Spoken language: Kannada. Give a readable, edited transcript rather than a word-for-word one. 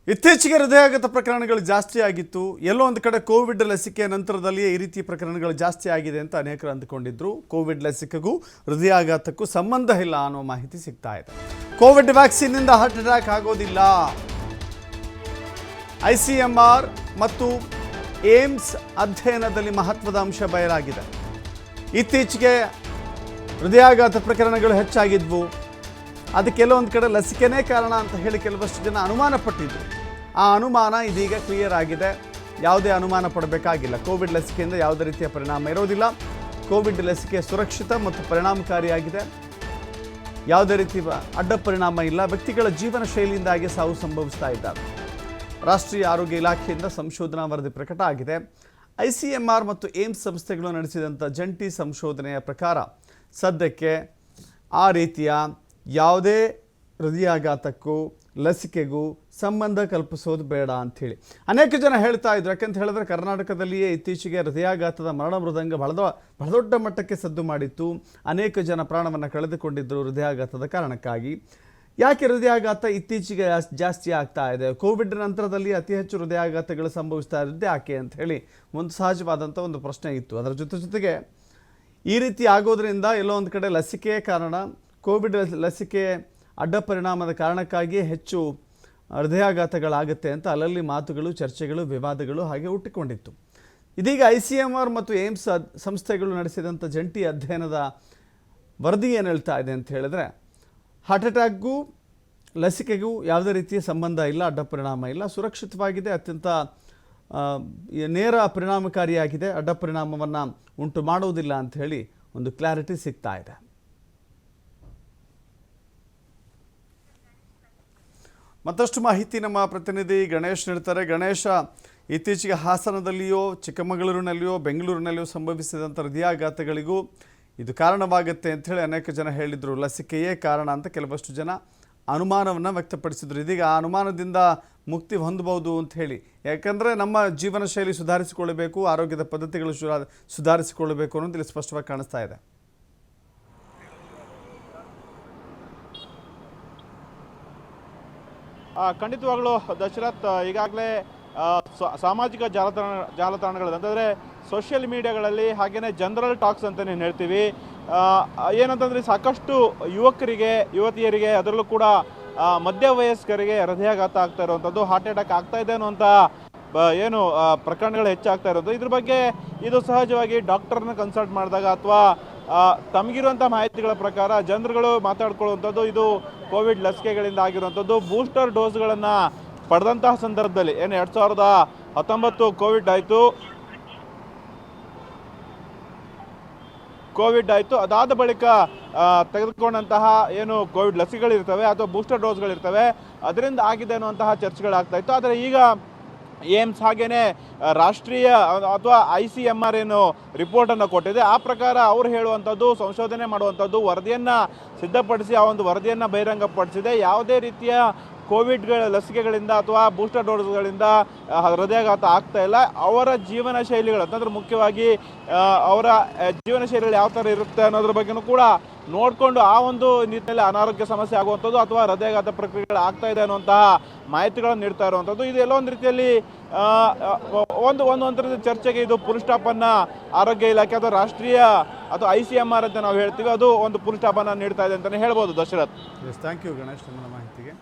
ಇತ್ತೀಚೆಗೆ ಹೃದಯಾಘಾತ ಪ್ರಕರಣಗಳು ಜಾಸ್ತಿ ಆಗಿತ್ತು. ಎಲ್ಲೋ ಒಂದು ಕಡೆ ಕೋವಿಡ್ ಲಸಿಕೆ ನಂತರದಲ್ಲಿಯೇ ಈ ರೀತಿ ಪ್ರಕರಣಗಳು ಜಾಸ್ತಿ ಆಗಿದೆ ಅಂತ ಅನೇಕರು ಅಂದುಕೊಂಡಿದ್ರು. ಕೋವಿಡ್ ಲಸಿಕೆಗೂ ಹೃದಯಾಘಾತಕ್ಕೂ ಸಂಬಂಧ ಇಲ್ಲ ಅನ್ನೋ ಮಾಹಿತಿ ಸಿಗ್ತಾ ಇದೆ. ಕೋವಿಡ್ ವ್ಯಾಕ್ಸಿನ್ನಿಂದ ಹಾರ್ಟ್ ಅಟ್ಯಾಕ್ ಆಗೋದಿಲ್ಲ. ICMR ಮತ್ತು ಏಮ್ಸ್ ಅಧ್ಯಯನದಲ್ಲಿ ಮಹತ್ವದ ಅಂಶ ಬಯಲಾಗಿದೆ. ಇತ್ತೀಚೆಗೆ ಹೃದಯಾಘಾತ ಪ್ರಕರಣಗಳು ಹೆಚ್ಚಾಗಿದ್ವು. ಅದಕ್ಕೆ ಕೆಲವೊಂದು ಕಡೆ ಲಸಿಕೆನೇ ಕಾರಣ ಅಂತ ಹೇಳಿ ಕೆಲವಷ್ಟು ಜನ ಅನುಮಾನ ಪಟ್ಟಿದ್ರು. ಆ ಅನುಮಾನ ಇದೀಗ ಕ್ಲಿಯರ್ ಆಗಿದೆ. ಯಾವುದೇ ಅನುಮಾನ ಪಡಬೇಕಾಗಿಲ್ಲ. ಕೋವಿಡ್ ಲಸಿಕೆಯಿಂದ ಯಾವುದೇ ರೀತಿಯ ಪರಿಣಾಮ ಇರೋದಿಲ್ಲ. ಕೋವಿಡ್ ಲಸಿಕೆ ಸುರಕ್ಷಿತ ಮತ್ತು ಪರಿಣಾಮಕಾರಿಯಾಗಿದೆ. ಯಾವುದೇ ರೀತಿ ಅಡ್ಡ ಪರಿಣಾಮ ಇಲ್ಲ. ವ್ಯಕ್ತಿಗಳ ಜೀವನ ಶೈಲಿಯಿಂದಾಗಿ ಸಾವು ಸಂಭವಿಸ್ತಾ ಇದ್ದಾರೆ. ರಾಷ್ಟ್ರೀಯ ಆರೋಗ್ಯ ಇಲಾಖೆಯಿಂದ ಸಂಶೋಧನಾ ವರದಿ ಪ್ರಕಟ ಆಗಿದೆ. ICMR ಮತ್ತು ಏಮ್ಸ್ ಸಂಸ್ಥೆಗಳು ನಡೆಸಿದಂಥ ಜಂಟಿ ಸಂಶೋಧನೆಯ ಪ್ರಕಾರ ಸದ್ಯಕ್ಕೆ ಆ ರೀತಿಯ ಯಾವುದೇ ಹೃದಯಾಘಾತಕ್ಕೂ ಲಸಿಕೆಗೂ ಸಂಬಂಧ ಕಲ್ಪಿಸೋದು ಬೇಡ ಅಂಥೇಳಿ ಅನೇಕ ಜನ ಹೇಳ್ತಾ ಇದ್ರು. ಯಾಕೆಂತ ಹೇಳಿದ್ರೆ ಕರ್ನಾಟಕದಲ್ಲಿಯೇ ಇತ್ತೀಚೆಗೆ ಹೃದಯಾಘಾತದ ಮರಣ ಮೃದಂಗ ಬಹಳ ದೊಡ್ಡ ಮಟ್ಟಕ್ಕೆ ಸದ್ದು ಮಾಡಿತ್ತು. ಅನೇಕ ಜನ ಪ್ರಾಣವನ್ನು ಕಳೆದುಕೊಂಡಿದ್ದರು ಹೃದಯಾಘಾತದ ಕಾರಣಕ್ಕಾಗಿ. ಯಾಕೆ ಹೃದಯಾಘಾತ ಇತ್ತೀಚೆಗೆ ಜಾಸ್ತಿ ಆಗ್ತಾ ಇದೆ? ಕೋವಿಡ್ ನಂತರದಲ್ಲಿ ಅತಿ ಹೆಚ್ಚು ಹೃದಯಾಘಾತಗಳು ಸಂಭವಿಸ್ತಾ ಇರೋದು ಯಾಕೆ ಅಂತ ಹೇಳಿ ಒಂದು ಸಹಜವಾದಂಥ ಒಂದು ಪ್ರಶ್ನೆ ಇತ್ತು. ಅದರ ಜೊತೆಗೆ ಈ ರೀತಿ ಆಗೋದ್ರಿಂದ ಎಲ್ಲೋ ಒಂದು ಕಡೆ ಲಸಿಕೆ ಕಾರಣ, ಕೋವಿಡ್ ಲಸಿಕೆ ಅಡ್ಡ ಪರಿಣಾಮದ ಕಾರಣಕ್ಕಾಗಿ ಹೆಚ್ಚು ಹೃದಯಾಘಾತಗಳಾಗುತ್ತೆ ಅಂತ ಅಲ್ಲಲ್ಲಿ ಮಾತುಗಳು, ಚರ್ಚೆಗಳು, ವಿವಾದಗಳು ಹಾಗೆ ಹುಟ್ಟಿಕೊಂಡಿತ್ತು. ಇದೀಗ ICMR ಮತ್ತು ಏಮ್ಸ್ ಸಂಸ್ಥೆಗಳು ನಡೆಸಿದಂಥ ಜಂಟಿ ಅಧ್ಯಯನದ ವರದಿ ಏನು ಹೇಳ್ತಾ ಇದೆ ಅಂತ ಹೇಳಿದ್ರೆ, ಹಾರ್ಟ್ ಅಟ್ಯಾಕ್ಗೂ ಲಸಿಕೆಗೂ ಯಾವುದೇ ರೀತಿಯ ಸಂಬಂಧ ಇಲ್ಲ, ಅಡ್ಡ ಪರಿಣಾಮ ಇಲ್ಲ, ಸುರಕ್ಷಿತವಾಗಿದೆ, ಅತ್ಯಂತ ನೇರ ಪರಿಣಾಮಕಾರಿಯಾಗಿದೆ, ಅಡ್ಡ ಪರಿಣಾಮವನ್ನು ಉಂಟು ಮಾಡುವುದಿಲ್ಲ ಅಂತ ಹೇಳಿ ಒಂದು ಕ್ಲಾರಿಟಿ ಸಿಗ್ತಾ ಇದೆ. ಮತ್ತಷ್ಟು ಮಾಹಿತಿ ನಮ್ಮ ಪ್ರತಿನಿಧಿ ಗಣೇಶ್ ನೀಡ್ತಾರೆ. ಗಣೇಶ, ಇತ್ತೀಚೆಗೆ ಹಾಸನದಲ್ಲಿಯೋ, ಚಿಕ್ಕಮಗಳೂರಿನಲ್ಲಿಯೋ, ಬೆಂಗಳೂರಿನಲ್ಲಿಯೋ ಸಂಭವಿಸಿದಂಥ ಹೃದಯಾಘಾತಗಳಿಗೂ ಇದು ಕಾರಣವಾಗುತ್ತೆ ಅಂಥೇಳಿ ಅನೇಕ ಜನ ಹೇಳಿದರು. ಲಸಿಕೆಯೇ ಕಾರಣ ಅಂತ ಕೆಲವಷ್ಟು ಜನ ಅನುಮಾನವನ್ನು ವ್ಯಕ್ತಪಡಿಸಿದರು. ಇದೀಗ ಆ ಅನುಮಾನದಿಂದ ಮುಕ್ತಿ ಹೊಂದಬಹುದು ಅಂತ ಹೇಳಿ, ಯಾಕಂದರೆ ನಮ್ಮ ಜೀವನ ಶೈಲಿ ಸುಧಾರಿಸಿಕೊಳ್ಳಬೇಕು, ಆರೋಗ್ಯದ ಪದ್ಧತಿಗಳು ಸುಧಾರಿಸಿಕೊಳ್ಳಬೇಕು ಅನ್ನೋದು ಇಲ್ಲಿ ಸ್ಪಷ್ಟವಾಗಿ ಕಾಣಿಸ್ತಾ ಇದೆ. ಖಂಡಿತವಾಗ್ಲೂ ದಶರಥ್, ಈಗಾಗಲೇ ಸಾಮಾಜಿಕ ಜಾಲತಾಣಗಳಲ್ಲಿ ಅಂತಂದರೆ ಸೋಷಿಯಲ್ ಮೀಡಿಯಾಗಳಲ್ಲಿ ಹಾಗೆಯೇ ಜನರಲ್ ಟಾಕ್ಸ್ ಅಂತ ಏನು ಹೇಳ್ತೀವಿ, ಏನಂತಂದರೆ ಸಾಕಷ್ಟು ಯುವಕರಿಗೆ, ಯುವತಿಯರಿಗೆ, ಅದರಲ್ಲೂ ಕೂಡ ಮಧ್ಯ ವಯಸ್ಕರಿಗೆ ಹೃದಯಾಘಾತ ಆಗ್ತಾ ಇರುವಂಥದ್ದು, ಹಾರ್ಟ್ ಅಟ್ಯಾಕ್ ಆಗ್ತಾ ಇದೆ ಅನ್ನುವಂಥ ಏನು ಪ್ರಕರಣಗಳು ಹೆಚ್ಚಾಗ್ತಾ ಇರೋದು. ಇದ್ರ ಬಗ್ಗೆ ಇದು ಸಹಜವಾಗಿ ಡಾಕ್ಟರ್ನ ಕನ್ಸಲ್ಟ್ ಮಾಡಿದಾಗ ಅಥವಾ ತಮಗಿರುವಂಥ ಮಾಹಿತಿಗಳ ಪ್ರಕಾರ ಜನರುಗಳು ಮಾತಾಡ್ಕೊಳ್ಳುವಂಥದ್ದು ಇದು ಕೋವಿಡ್ ಲಸಿಕೆಗಳಿಂದ ಆಗಿರುವಂಥದ್ದು. ಬೂಸ್ಟರ್ ಡೋಸ್ಗಳನ್ನು ಪಡೆದಂತಹ ಸಂದರ್ಭದಲ್ಲಿ ಏನು 2019 ಕೋವಿಡ್ ಆಯಿತು, ಅದಾದ ಬಳಿಕ ತೆಗೆದುಕೊಂಡಂತಹ ಏನು ಕೋವಿಡ್ ಲಸಿಕೆಗಳಿರ್ತವೆ ಅಥವಾ ಬೂಸ್ಟರ್ ಡೋಸ್ಗಳಿರ್ತವೆ, ಅದರಿಂದ ಆಗಿದೆ ಅನ್ನುವಂತಹ ಚರ್ಚೆಗಳಾಗ್ತಾ ಇತ್ತು. ಆದರೆ ಈಗ ಏಮ್ಸ್ ಹಾಗೇನೆ ರಾಷ್ಟ್ರೀಯ ಅಥವಾ ICMR ಏನು ರಿಪೋರ್ಟನ್ನು ಕೊಟ್ಟಿದೆ, ಆ ಪ್ರಕಾರ ಅವರು ಹೇಳುವಂಥದ್ದು, ಸಂಶೋಧನೆ ಮಾಡುವಂಥದ್ದು, ವರದಿಯನ್ನು ಸಿದ್ಧಪಡಿಸಿ ಆ ಒಂದು ವರದಿಯನ್ನು ಬಹಿರಂಗಪಡಿಸಿದೆ. ಯಾವುದೇ ರೀತಿಯ ಕೋವಿಡ್ಗಳ ಲಸಿಕೆಗಳಿಂದ ಅಥವಾ ಬೂಸ್ಟರ್ ಡೋಸ್ಗಳಿಂದ ಹೃದಯಾಘಾತ ಆಗ್ತಾ ಇಲ್ಲ. ಅವರ ಜೀವನ ಶೈಲಿಗಳು ಅಂತಂದ್ರೆ ಮುಖ್ಯವಾಗಿ ಅವರ ಜೀವನ ಶೈಲಿಗಳು ಯಾವ ಥರ ಇರುತ್ತೆ ಅನ್ನೋದ್ರ ಬಗ್ಗೆನೂ ಕೂಡ ನೋಡಿಕೊಂಡು ಆ ಒಂದು ನಿಟ್ಟಿನಲ್ಲಿ ಅನಾರೋಗ್ಯ ಸಮಸ್ಯೆ ಆಗುವಂಥದ್ದು ಅಥವಾ ಹೃದಯಾಘಾತ ಪ್ರಕ್ರಿಯೆಗಳು ಆಗ್ತಾ ಇದೆ ಅನ್ನುವಂತಹ ಮಾಹಿತಿಗಳನ್ನು ನೀಡ್ತಾ ಇರುವಂಥದ್ದು. ಇದು ಎಲ್ಲೋ ಒಂದು ರೀತಿಯಲ್ಲಿ ಒಂದು ಚರ್ಚೆಗೆ ಇದು ಫುಲ್ ಸ್ಟಾಪನ್ನು ಆರೋಗ್ಯ ಇಲಾಖೆ ಅಥವಾ ರಾಷ್ಟ್ರೀಯ ಅಥವಾ ICMR ಅಂತ ನಾವು ಹೇಳ್ತೀವಿ, ಅದು ಒಂದು ಫುಲ್ ಸ್ಟಾಪನ್ನು ನೀಡ್ತಾ ಇದೆ ಅಂತಲೇ ಹೇಳ್ಬೋದು. ದಶರಥ್, ಥ್ಯಾಂಕ್ ಯು ಗಣೇಶ್, ನಮ್ಮ ಮಾಹಿತಿಗೆ.